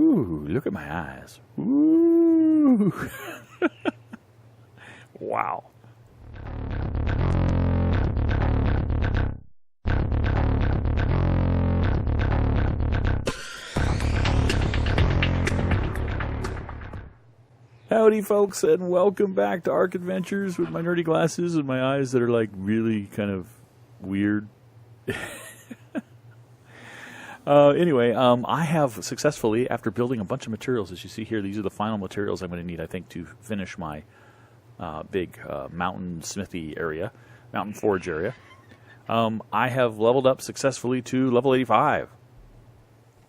Ooh, look at my eyes. Ooh. Wow. Howdy, folks, and welcome back to ARK Adventures with my nerdy glasses and my eyes that are like really kind of weird. Anyway, I have successfully, after building a bunch of materials, as you see here, these are the final materials I'm going to need, I think, to finish my big mountain smithy area, mountain forge area. I have leveled up successfully to level 85,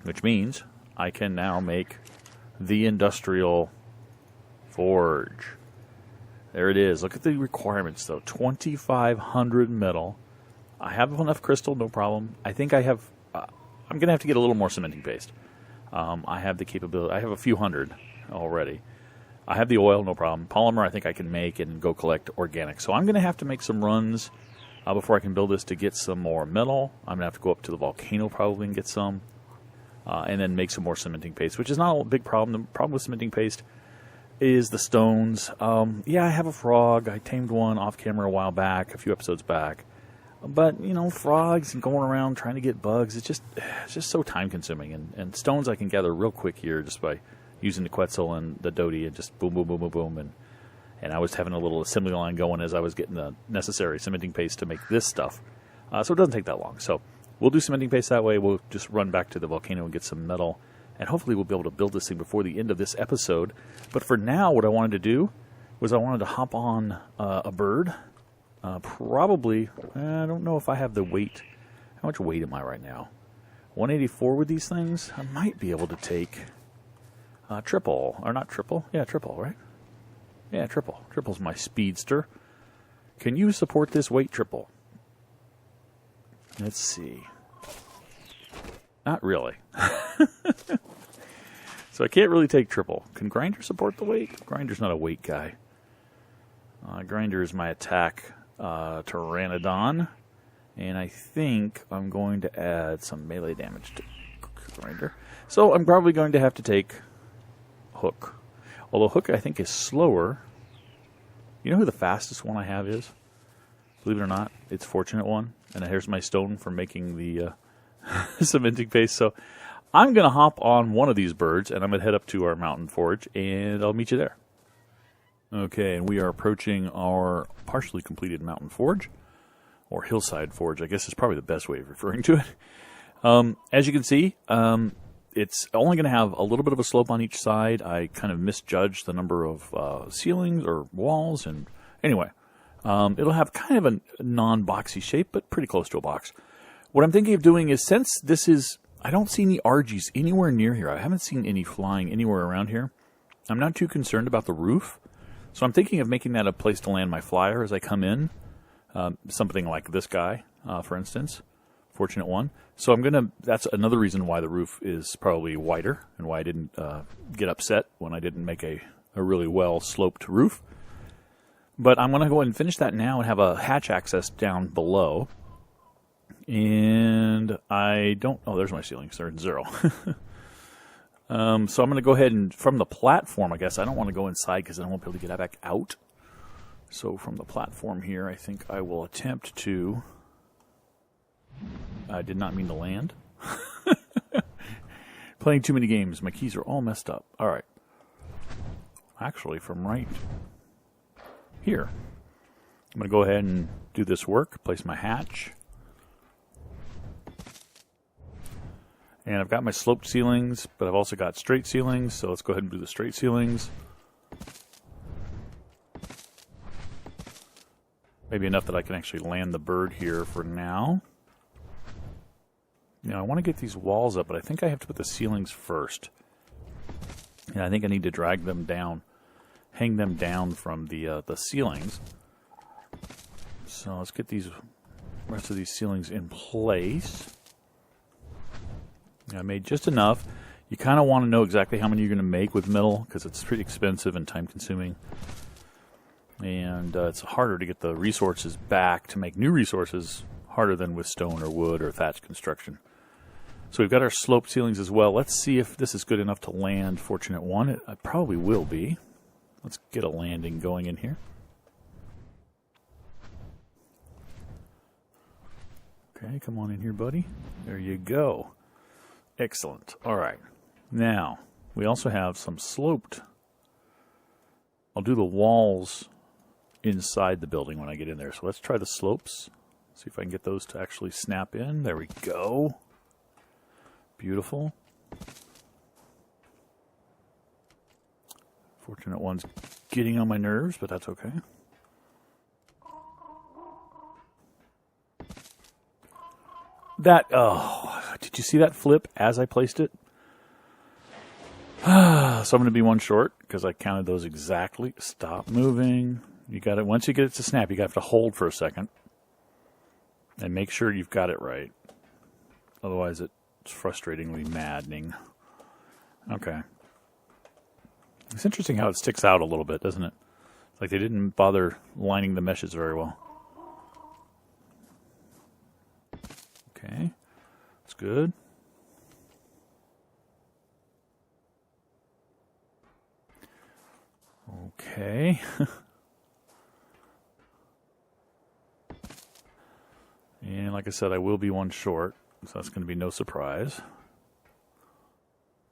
which means I can now make the industrial forge. There it is. Look at the requirements, though. 2,500 metal. I have enough crystal, no problem. I think I have... I'm going to have to get a little more cementing paste. I have the capability. I have a few hundred already. I have the oil, no problem. Polymer, I think I can make and go collect organic. So I'm going to have to make some runs before I can build this to get some more metal. I'm going to have to go up to the volcano probably and get some. And then make some more cementing paste, which is not a big problem. The problem with cementing paste is the stones. Yeah, I have a frog. I tamed one off camera a while back, a few episodes back. But, you know, frogs and going around trying to get bugs, it's just so time consuming. And stones I can gather real quick here just by using the Quetzal and the Dodie and just boom, boom, boom, boom, boom. And I was having a little assembly line going as I was getting the necessary cementing paste to make this stuff. So it doesn't take that long. So we'll do cementing paste that way. We'll just run back to the volcano and get some metal. And hopefully we'll be able to build this thing before the end of this episode. But for now, what I wanted to do was I wanted to hop on a bird. Probably, I don't know if I have the weight. How much weight am I right now? 184 with these things? I might be able to take triple. Or not triple. Yeah, triple, right? Yeah, triple. Triple's my speedster. Can you support this weight, triple? Let's see. Not really. So I can't really take triple. Can Grinder support the weight? Grinder's not a weight guy. Grinder is my attack Pteranodon. And I think I'm going to add some melee damage to Grinder. So I'm probably going to have to take Hook. Although Hook, I think, is slower. You know who the fastest one I have is? Believe it or not, it's Fortunate One. And here's my stone for making the cementing paste. So I'm going to hop on one of these birds, and I'm going to head up to our mountain forge, and I'll meet you there. Okay, and we are approaching our partially completed mountain forge, or hillside forge, I guess is probably the best way of referring to it. As you can see, it's only going to have a little bit of a slope on each side. I kind of misjudged the number of ceilings or walls, and anyway, it'll have kind of a non-boxy shape, but pretty close to a box. What I'm thinking of doing is, since this is, I don't see any RGs anywhere near here. I haven't seen any flying anywhere around here. I'm not too concerned about the roof. So I'm thinking of making that a place to land my flyer as I come in. Something like this guy, for instance. Fortunate One. So that's another reason why the roof is probably wider and why I didn't get upset when I didn't make a really well-sloped roof. But I'm going to go ahead and finish that now and have a hatch access down below. And I don't... Oh, there's my ceilings. They're at 0. So I'm going to go ahead and, from the platform, I guess, I don't want to go inside because then I won't be able to get back out. So from the platform here, I think I will attempt to... I did not mean to land. Playing too many games. My keys are all messed up. All right. Actually, from right here, I'm going to go ahead and do this work, place my hatch. And I've got my sloped ceilings, but I've also got straight ceilings, so let's go ahead and do the straight ceilings. Maybe enough that I can actually land the bird here for now. Now, I want to get these walls up, but I think I have to put the ceilings first. And I think I need to drag them down, hang them down from the ceilings. So let's get these rest of these ceilings in place. I made just enough. You kind of want to know exactly how many you're going to make with metal because it's pretty expensive and time consuming. And it's harder to get the resources back to make new resources, harder than with stone or wood or thatch construction. So we've got our sloped ceilings as well. Let's see if this is good enough to land Fortunate One. It probably will be. Let's get a landing going in here. Okay, come on in here, buddy. There you go. Excellent. All right. Now, we also have some sloped. I'll do the walls inside the building when I get in there. So let's try the slopes. See if I can get those to actually snap in. There we go. Beautiful. Fortunate One's getting on my nerves, but that's okay. Did you see that flip as I placed it? So I'm going to be one short because I counted those exactly. Stop moving. You got it. Once you get it to snap, you have to hold for a second and make sure you've got it right. Otherwise, it's frustratingly maddening. Okay. It's interesting how it sticks out a little bit, doesn't it? It's like they didn't bother lining the meshes very well. Okay. That's good. Okay. And like I said, I will be one short, so that's going to be no surprise.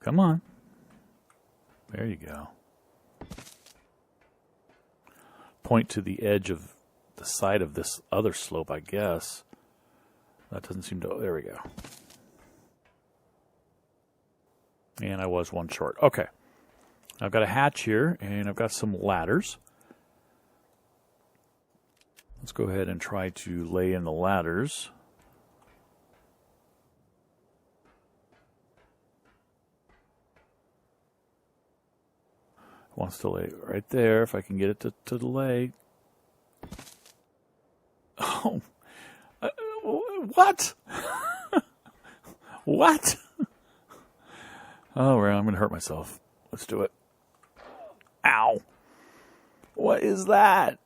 Come on. There you go. Point to the edge of the side of this other slope, I guess. That doesn't seem to... There we go. And I was one short. Okay. I've got a hatch here, and I've got some ladders. Let's go ahead and try to lay in the ladders. Wants to lay right there, if I can get it to lay. Oh. What? What? Oh, well, I'm going to hurt myself. Let's do it. Ow. What is that?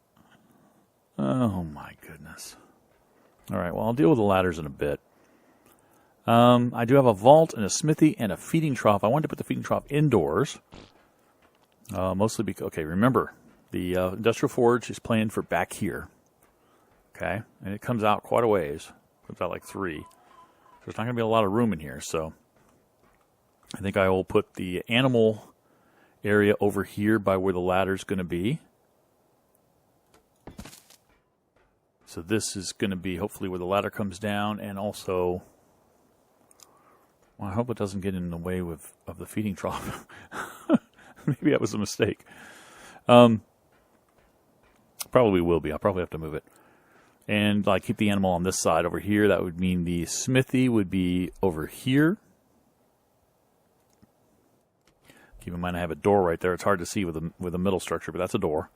Oh, my goodness. All right, well, I'll deal with the ladders in a bit. I do have a vault and a smithy and a feeding trough. I wanted to put the feeding trough indoors. Mostly because, okay, remember, the industrial forge is planned for back here. Okay, and it comes out quite a ways. It comes out like 3. So there's not going to be a lot of room in here. So I think I will put the animal area over here by where the ladder's going to be. So this is going to be hopefully where the ladder comes down, and also, well, I hope it doesn't get in the way of the feeding trough. Maybe that was a mistake. Probably will be. I'll probably have to move it. And I keep the animal on this side over here. That would mean the smithy would be over here. Keep in mind I have a door right there. It's hard to see with a middle structure, but that's a door.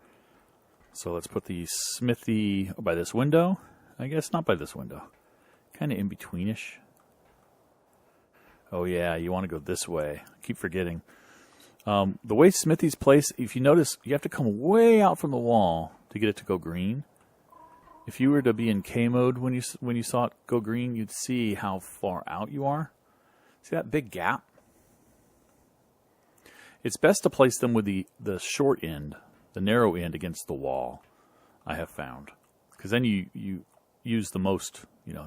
So let's put the smithy by this window. I guess not by this window. Kind of in betweenish. Oh yeah, you want to go this way. I keep forgetting. The way smithy's placed, if you notice, you have to come way out from the wall to get it to go green. If you were to be in K mode when you saw it go green, you'd see how far out you are. See that big gap? It's best to place them with the short end, the narrow end against the wall, I have found. Because then you use the most, you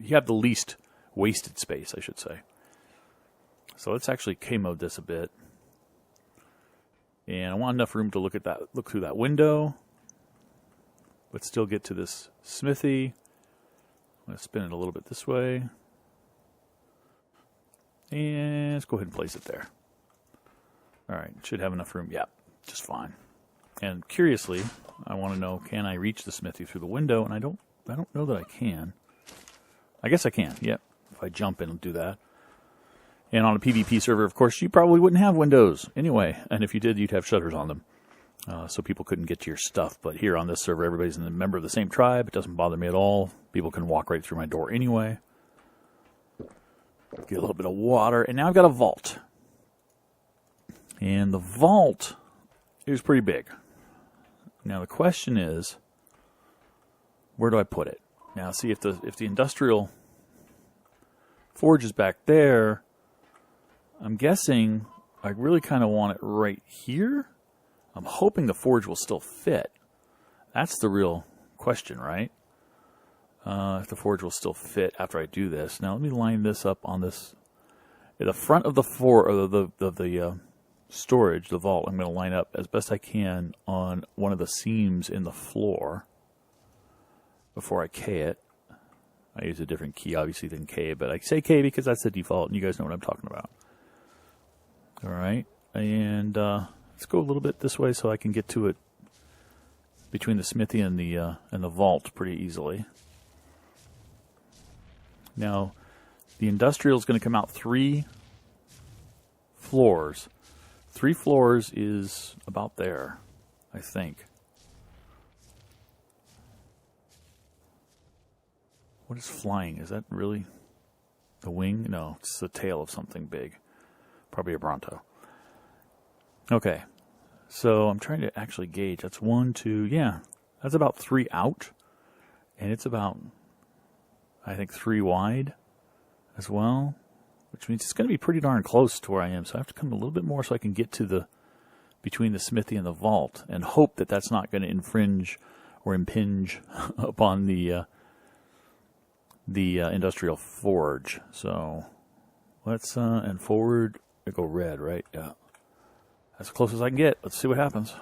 have the least wasted space, I should say. So let's actually K mode this a bit. And I want enough room to look through that window, but still get to this smithy. I'm going to spin it a little bit this way. And let's go ahead and place it there. All right, should have enough room. Yeah, just fine. And curiously, I want to know, can I reach the smithy through the window? And I don't know that I can. I guess I can. Yep. If I jump in and do that. And on a PvP server, of course, you probably wouldn't have windows anyway. And if you did, you'd have shutters on them. So people couldn't get to your stuff. But here on this server, everybody's a member of the same tribe. It doesn't bother me at all. People can walk right through my door anyway. Get a little bit of water. And now I've got a vault. And the vault is pretty big. Now the question is, where do I put it? Now see, if the industrial Forge is back there. I'm guessing I really kind of want it right here. I'm hoping the forge will still fit. That's the real question, right? If the forge will still fit after I do this. Now let me line this up on this. At the front of the storage, the vault, I'm going to line up as best I can on one of the seams in the floor before I K it. I use a different key, obviously, than K, but I say K because that's the default, and you guys know what I'm talking about. All right, and let's go a little bit this way so I can get to it between the smithy and the vault pretty easily. Now, the industrial is going to come out 3 floors. 3 floors is about there, I think. What is flying? Is that really the wing? No, it's the tail of something big. Probably a Bronto. Okay, so I'm trying to actually gauge. That's 1, 2, yeah. That's about 3 out. And it's about, I think, 3 wide as well. Which means it's going to be pretty darn close to where I am. So I have to come a little bit more so I can get to the, between the smithy and the vault. And hope that that's not going to infringe or impinge upon the industrial forge. So let's, and forward, I go red, right? Yeah. That's as close as I can get. Let's see what happens.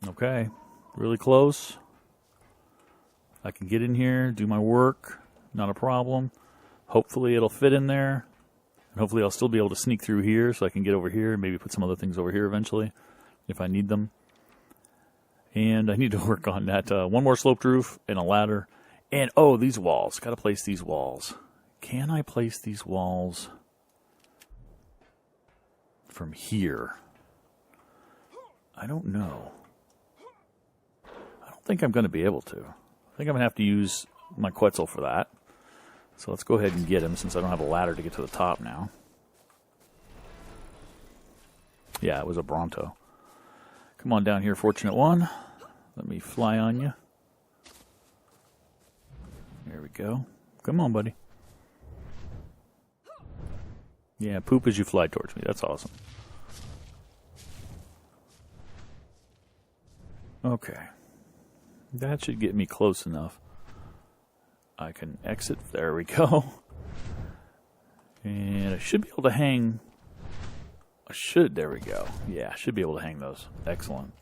Okay. Really close. I can get in here, do my work. Not a problem. Hopefully it'll fit in there. And hopefully I'll still be able to sneak through here so I can get over here and maybe put some other things over here eventually if I need them. And I need to work on that. One more sloped roof and a ladder. And, oh, these walls. Got to place these walls. Can I place these walls from here? I don't know. I don't think I'm going to be able to. I think I'm going to have to use my Quetzal for that. So let's go ahead and get him since I don't have a ladder to get to the top now. Yeah, it was a Bronto. Come on down here, Fortunate One. Let me fly on you. There we go. Come on, buddy. Yeah, poop as you fly towards me. That's awesome. Okay. That should get me close enough. I can exit. There we go. And I should be able to hang... there we go. Yeah, I should be able to hang those. Excellent.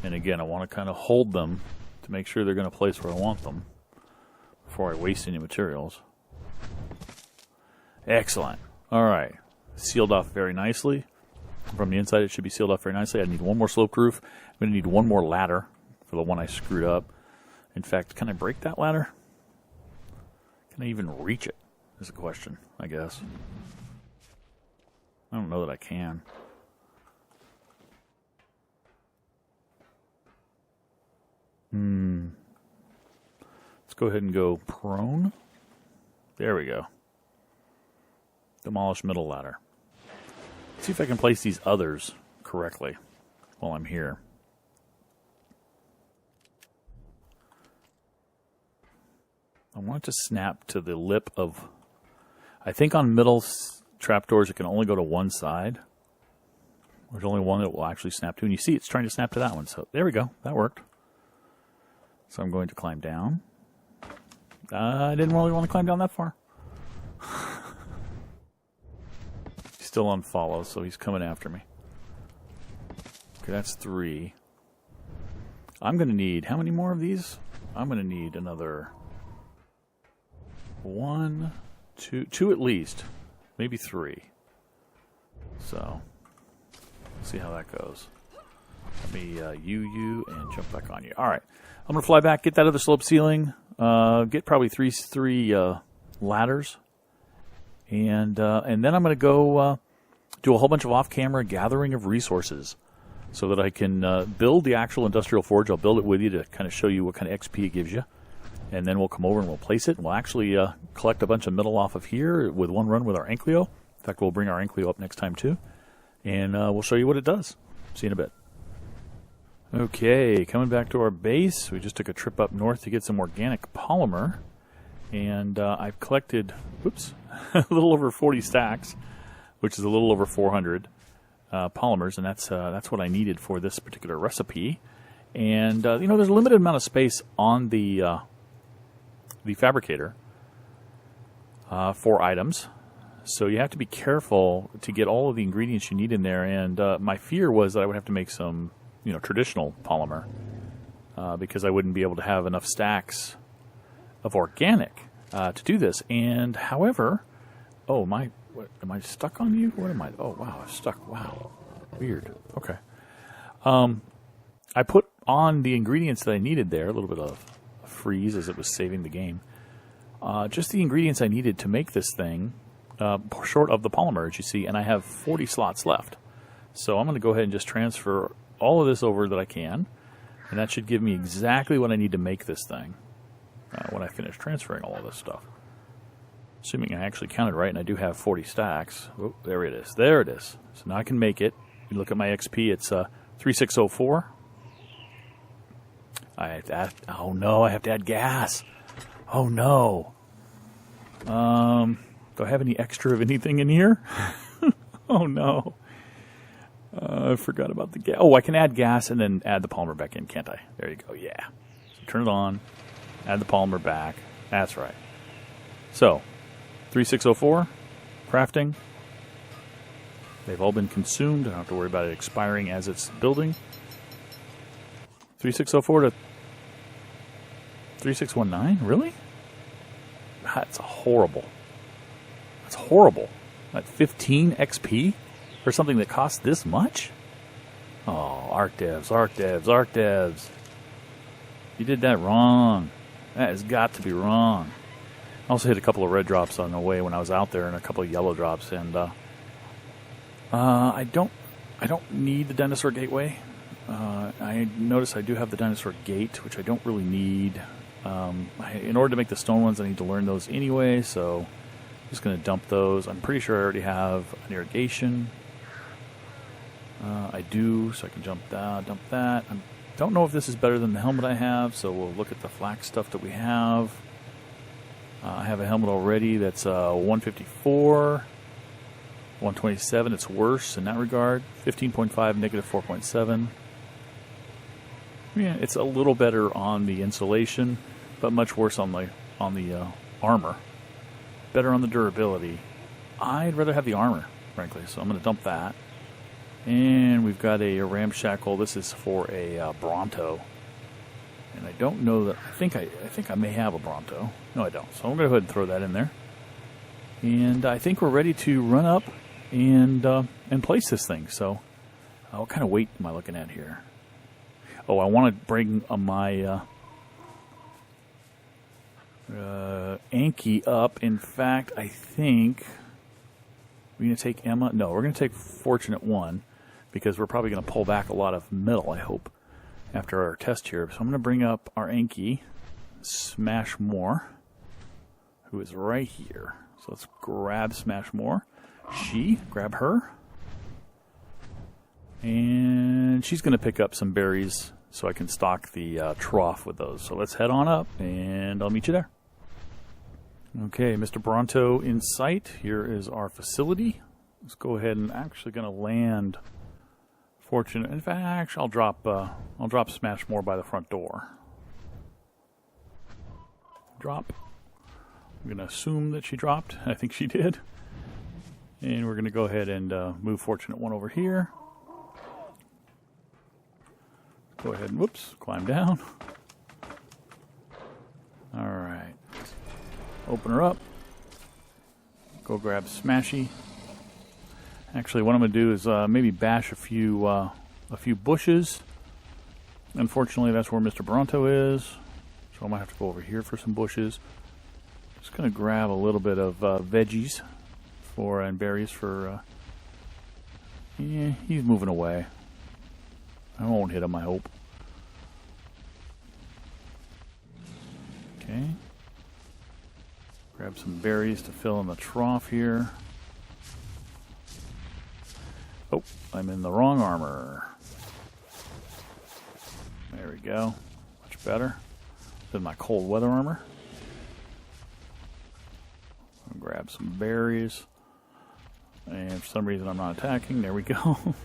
And again, I want to kind of hold them to make sure they're going to place where I want them before I waste any materials. Excellent. All right. Sealed off very nicely. From the inside, it should be sealed off very nicely. I need one more sloped roof. I'm going to need one more ladder for the one I screwed up. In fact, can I break that ladder? Can I even reach it? Is a question, I guess. I don't know that I can. Let's go ahead and go prone. There we go. Demolish middle ladder. Let's see if I can place these others correctly while I'm here. I want it to snap to the lip of... I think on middle trapdoors it can only go to one side. There's only one that will actually snap to. And you see it's trying to snap to that one. So there we go. That worked. So I'm going to climb down. I didn't really want to climb down that far. He's still on follow, so he's coming after me. Okay, that's 3. I'm going to need... How many more of these? I'm going to need another... 1, 2 at least. Maybe 3. So, see how that goes. Let me you and jump back on you. All right. I'm going to fly back, get that other slope ceiling, get probably three ladders, and then I'm going to go do a whole bunch of off-camera gathering of resources so that I can build the actual industrial forge. I'll build it with you to kind of show you what kind of XP it gives you. And then we'll come over and we'll place it. And we'll actually collect a bunch of metal off of here with one run with our Ankylo. In fact, we'll bring our Ankylo up next time too. And we'll show you what it does. See you in a bit. Okay, coming back to our base. We just took a trip up north to get some organic polymer. And I've collected, a little over 40 stacks, which is a little over 400 polymers, and that's what I needed for this particular recipe. And there's a limited amount of space on the fabricator for items, so you have to be careful to get all of the ingredients you need in there. And my fear was that I would have to make some, traditional polymer because I wouldn't be able to have enough stacks of organic to do this. And however, am I stuck on you? What am I? Oh wow, I'm stuck. Wow, weird. Okay. I put on the ingredients that I needed there. A little bit of a freeze as it was saving the game. Just the ingredients I needed to make this thing, short of the polymer, as you see, and I have 40 slots left. So I'm going to go ahead and just transfer all of this over that I can, and that should give me exactly what I need to make this thing when I finish transferring all of this stuff. Assuming I actually counted right, and I do have 40 stacks. Oh, there it is. There it is. So now I can make it. You look at my XP, it's 3604. I have to add, oh no, I have to add gas. Oh no. Do I have any extra of anything in here? Oh no. I forgot about the gas. Oh, I can add gas and then add the polymer back in, can't I? There you go, yeah. So turn it on, add the polymer back. That's right. So, 3604, crafting. They've all been consumed. I don't have to worry about it expiring as it's building. 3604 to 3619? Really? That's horrible. That's horrible. At 15 XP for something that costs this much? Oh, ARK devs, ARK devs, ARK devs. You did that wrong. That has got to be wrong. I also hit a couple of red drops on the way when I was out there and a couple of yellow drops. And I don't need the dinosaur gateway. I notice I do have the dinosaur gate, which I don't really need. In order to make the stone ones, I need to learn those anyway, so I'm just going to dump those. I'm pretty sure I already have an irrigation. I do, so I can dump that. I don't know if this is better than the helmet I have, so we'll look at the flax stuff that we have. I have a helmet already that's 154, 127. It's worse in that regard. 15.5, negative 4.7. Yeah, it's a little better on the insulation, but much worse on the armor. Better on the durability. I'd rather have the armor, frankly, so I'm going to dump that. And we've got a ramshackle. This is for a Bronto. And I don't know that. I think I may have a Bronto. No, I don't. So I'm going to go ahead and throw that in there. And I think we're ready to run up and place this thing. So what kind of weight am I looking at here? Oh, I want to bring my Anki up. In fact, I think we're going to take Emma. No, we're going to take Fortunate One because we're probably going to pull back a lot of metal, I hope, after our test here. So I'm going to bring up our Anki, Smash More, who is right here. So let's grab Smash More. Grab her. And she's going to pick up some berries so I can stock the trough with those. So let's head on up, and I'll meet you there. Okay, Mr. Bronto in sight. Here is our facility. Let's go ahead and actually going to land Fortunate. In fact, I'll drop Smash More by the front door. Drop. I'm going to assume that she dropped. I think she did. And we're going to go ahead and move Fortunate One over here. Go ahead and, climb down. All right. Open her up. Go grab Smashy. Actually, what I'm going to do is maybe bash a few bushes. Unfortunately, that's where Mr. Bronto is. So I might have to go over here for some bushes. Just going to grab a little bit of veggies and berries for... yeah, he's moving away. I won't hit him, I hope. Okay. Grab some berries to fill in the trough here. Oh, I'm in the wrong armor. There we go. Much better than my cold weather armor. I'll grab some berries. And for some reason I'm not attacking. There we go.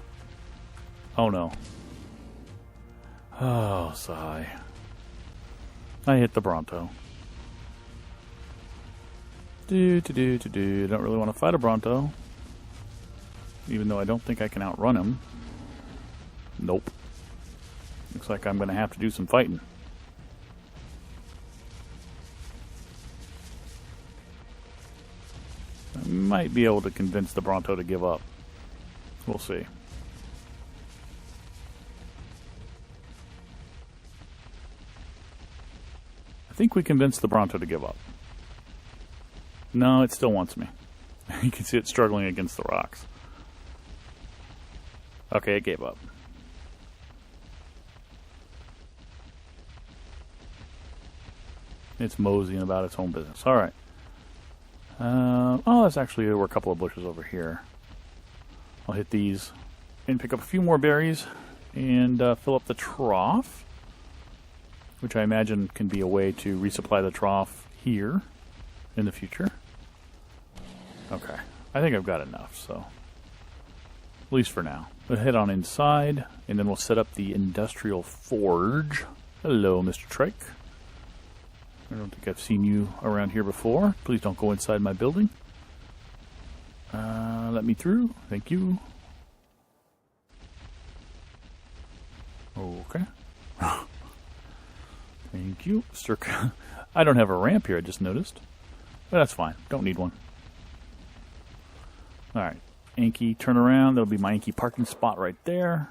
Oh no. Oh, sigh. I hit the Bronto. Don't really want to fight a Bronto. Even though I don't think I can outrun him. Nope. Looks like I'm going to have to do some fighting. I might be able to convince the Bronto to give up. We'll see. I think we convinced the Bronto to give up. No, it still wants me. You can see it struggling against the rocks. Okay, it gave up. It's moseying about its own business. Alright. Oh, there were a couple of bushes over here. I'll hit these and pick up a few more berries and fill up the trough, which I imagine can be a way to resupply the trough here in the future. Okay, I think I've got enough, so at least for now. We'll head on inside, and then we'll set up the industrial forge. Hello, Mr. Trike. I don't think I've seen you around here before. Please don't go inside my building. Let me through. Thank you. Okay. Thank you. Circa. I don't have a ramp here, I just noticed. But that's fine. Don't need one. Alright. Anki, turn around. That'll be my Anki parking spot right there.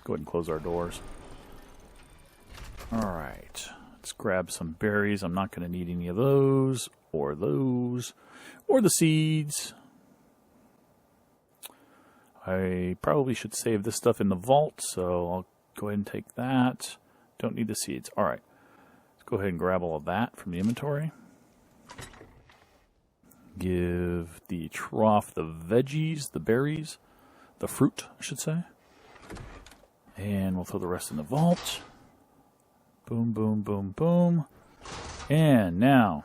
Go ahead and close our doors. Alright. Let's grab some berries. I'm not going to need any of those, or the seeds. I probably should save this stuff in the vault, so I'll go ahead and take that. Don't need the seeds. Alright. Let's go ahead and grab all of that from the inventory. Give the trough the veggies, the berries, the fruit, I should say. And we'll throw the rest in the vault. Boom, boom, boom, boom. And now,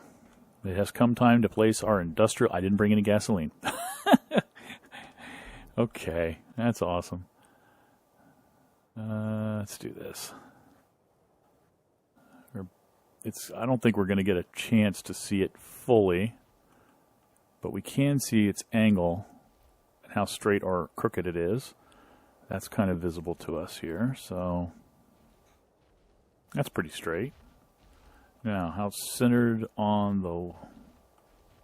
it has come time to place our industrial... I didn't bring any gasoline. Okay, that's awesome. Let's do this. I don't think we're going to get a chance to see it fully, but we can see its angle and how straight or crooked it is. That's kind of visible to us here, so that's pretty straight. Now, how it's centered on the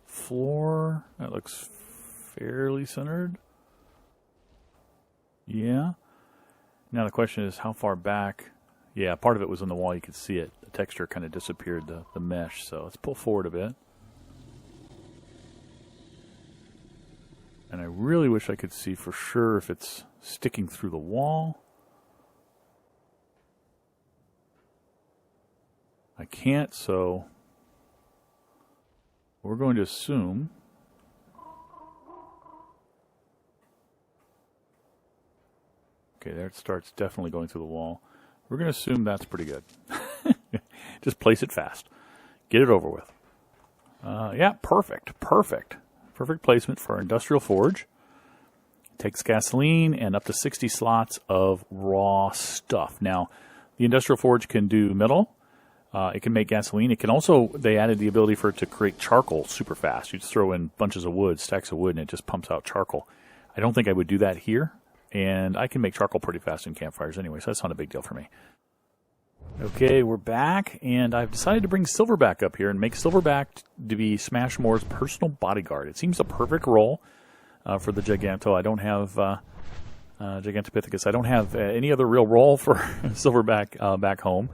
floor, that looks fairly centered. Yeah. Now the question is how far back. Yeah, part of it was on the wall, you could see it. The texture kind of disappeared, the mesh, so let's pull forward a bit. And I really wish I could see for sure if it's sticking through the wall. I can't, so we're going to assume okay, there it starts definitely going through the wall. We're going to assume that's pretty good. Just place it fast. Get it over with. Yeah, perfect. Perfect. Perfect placement for our industrial forge. Takes gasoline and up to 60 slots of raw stuff. Now, the industrial forge can do metal. It can make gasoline. It can also, they added the ability for it to create charcoal super fast. You just throw in bunches of wood, stacks of wood, and it just pumps out charcoal. I don't think I would do that here. And I can make charcoal pretty fast in campfires anyway, so that's not a big deal for me. Okay, we're back, and I've decided to bring Silverback up here and make Silverback to be Smashmore's personal bodyguard. It seems a perfect role for the Giganto. I don't have Gigantopithecus. I don't have any other real role for Silverback back home.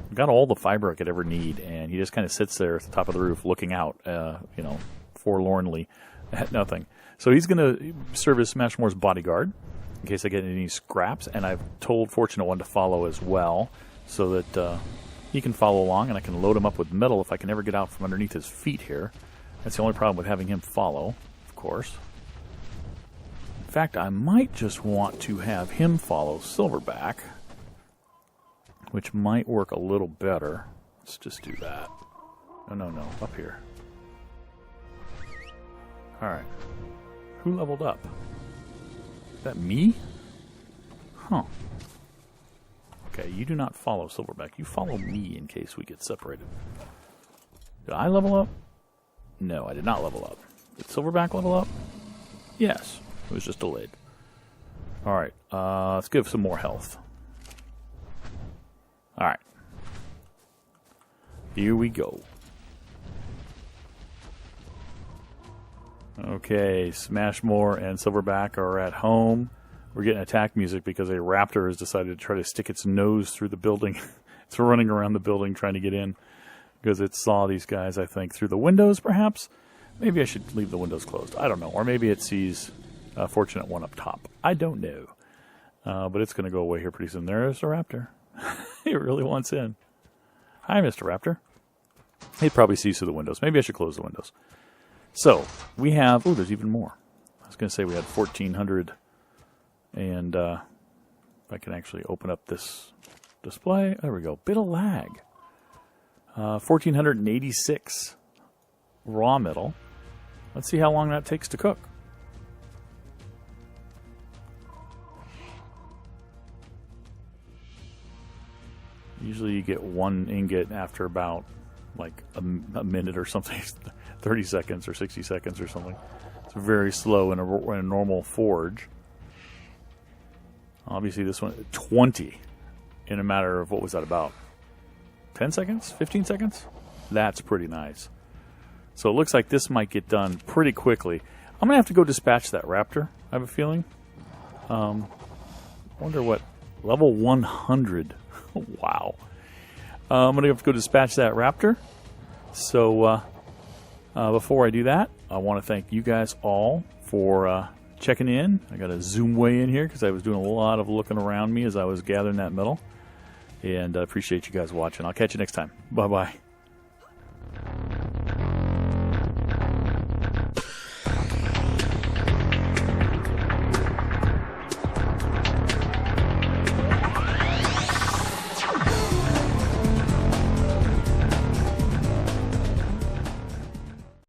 I've got all the fiber I could ever need, and he just kind of sits there at the top of the roof looking out, forlornly at nothing. So he's going to serve as Smashmore's bodyguard in case I get any scraps, and I've told Fortunate One to follow as well, so that he can follow along, and I can load him up with metal if I can ever get out from underneath his feet here. That's the only problem with having him follow, of course. In fact, I might just want to have him follow Silverback, which might work a little better. Let's just do that. No, up here. Alright. Who leveled up? Is that me? Huh. Okay, you do not follow Silverback. You follow me in case we get separated. Did I level up? No, I did not level up. Did Silverback level up? Yes. It was just delayed. Alright, let's give some more health. Alright. Here we go. Okay, Smashmore and Silverback are at home. We're getting attack music because a raptor has decided to try to stick its nose through the building. It's running around the building trying to get in because it saw these guys, I think, through the windows, perhaps. Maybe I should leave the windows closed. I don't know. Or maybe it sees Fortunate One up top. I don't know. But it's going to go away here pretty soon. There's the raptor. He really wants in. Hi, Mr. Raptor. He probably sees through the windows. Maybe I should close the windows. So, we have... Oh, there's even more. I was going to say we had 1,400. And if I can actually open up this display. There we go. Bit of lag. 1,486 raw metal. Let's see how long that takes to cook. Usually you get one ingot after about like a minute or something, 30 seconds or 60 seconds or something. It's very slow in a normal forge. Obviously this one, 20 in a matter of, what was that, about 10 seconds? 15 seconds? That's pretty nice. So it looks like this might get done pretty quickly. I'm going to have to go dispatch that raptor, I have a feeling. I wonder what, level 100. Wow. I'm going to have to go dispatch that raptor. So before I do that, I want to thank you guys all for checking in. I got to zoom way in here because I was doing a lot of looking around me as I was gathering that metal. And I appreciate you guys watching. I'll catch you next time. Bye-bye.